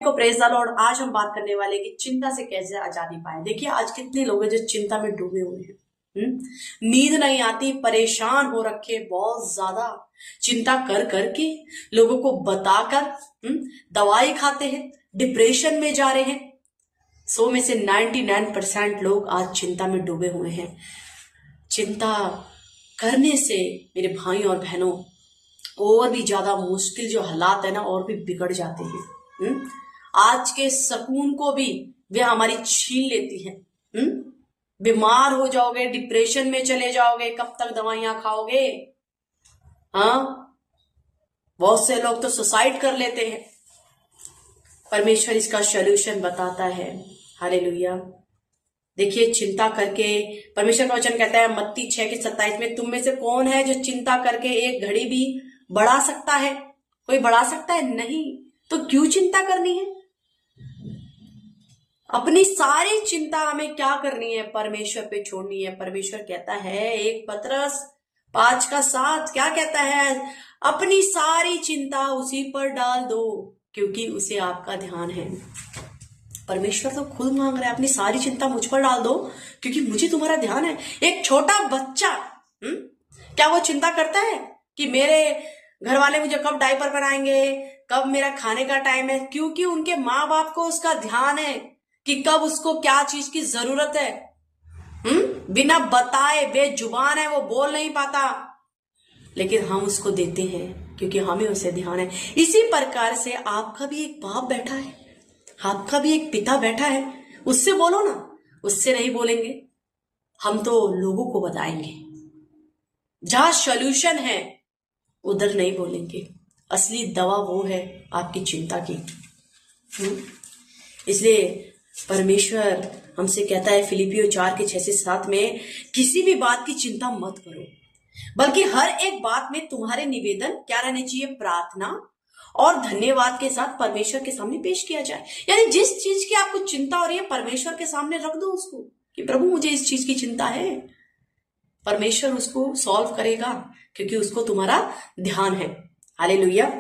को praise the Lord. आज हम बात करने वाले कि चिंता से कैसे आजादी पाए। देखिए आज कितने लोग हैं जो चिंता में डूबे हुए हैं। नींद नहीं आती, परेशान हो रखे बहुत ज्यादा, चिंता कर करके लोगों को बताकर दवाई खाते हैं, डिप्रेशन में जा रहे हैं। 100 में से 99% लोग आज चिंता में डूबे हुए हैं। चिंता करने से मेरे भाई और बहनों और भी ज्यादा मुश्किल जो हालात है ना और भी बिगड़ जाते हैं। आज के सुकून को भी वे हमारी छीन लेती है। बीमार हो जाओगे, डिप्रेशन में चले जाओगे, कब तक दवाइयां खाओगे? हाँ, बहुत से लोग तो सुसाइड कर लेते हैं। परमेश्वर इसका सॉल्यूशन बताता है। हालेलुया। देखिए चिंता करके परमेश्वर का वचन कहता है मत्ती 6:27 में, तुम में से कौन है जो चिंता करके एक घड़ी भी बढ़ा सकता है? कोई बढ़ा सकता है? नहीं। तो क्यों चिंता करनी है? अपनी सारी चिंता हमें क्या करनी है? परमेश्वर पे छोड़नी है। परमेश्वर कहता है 1 पतरस 5:7 क्या कहता है? अपनी सारी चिंता उसी पर डाल दो क्योंकि उसे आपका ध्यान है। परमेश्वर तो खुद मांग रहा है अपनी सारी चिंता मुझ पर डाल दो क्योंकि मुझे तुम्हारा ध्यान है। एक छोटा बच्चा क्या वो चिंता करता है कि मेरे घर वाले मुझे कब डायपर पहनाएंगे, कब मेरा खाने का टाइम है? क्योंकि उनके माँ बाप को उसका ध्यान है कि कब उसको क्या चीज की जरूरत है। बिना बताए बेजुबान है, वो बोल नहीं पाता, लेकिन हम उसको देते हैं क्योंकि हमें उसे ध्यान है। इसी प्रकार से आपका भी एक बाप बैठा है, आपका भी एक पिता बैठा है, उससे बोलो ना। उससे नहीं बोलेंगे, हम तो लोगों को बताएंगे। जहां सॉल्यूशन है उधर नहीं बोलेंगे। असली दवा वो है आपकी चिंता की। इसलिए परमेश्वर हमसे कहता है फिलिपियो 4:6-7 में, किसी भी बात की चिंता मत करो, बल्कि हर एक बात में तुम्हारे निवेदन क्या रहने चाहिए? प्रार्थना और धन्यवाद के साथ परमेश्वर के सामने पेश किया जाए। यानी जिस चीज की आपको चिंता हो रही है परमेश्वर के सामने रख दो उसको कि प्रभु मुझे इस चीज की चिंता है। परमेश्वर उसको सॉल्व करेगा क्योंकि उसको तुम्हारा ध्यान है। हालेलुया।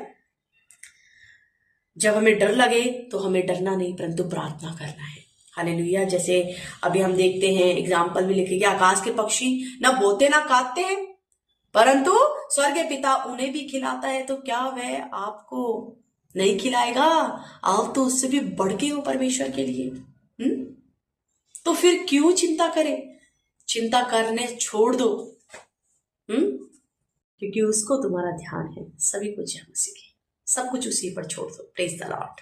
जब हमें डर लगे तो हमें डरना नहीं परंतु प्रार्थना करना है। हालेलुया। जैसे अभी हम देखते हैं एग्जाम्पल भी लिखे कि आकाश के पक्षी ना बोते ना काटते हैं परंतु स्वर्ग के पिता उन्हें भी खिलाता है, तो क्या वह आपको नहीं खिलाएगा? आप तो उससे भी बढ़ के हो परमेश्वर के लिए। तो फिर क्यों चिंता करें? चिंता करने छोड़ दो क्योंकि उसको तुम्हारा ध्यान है। सभी कुछ है उसी के, सब कुछ उसी पर छोड़ दो। Praise the Lord.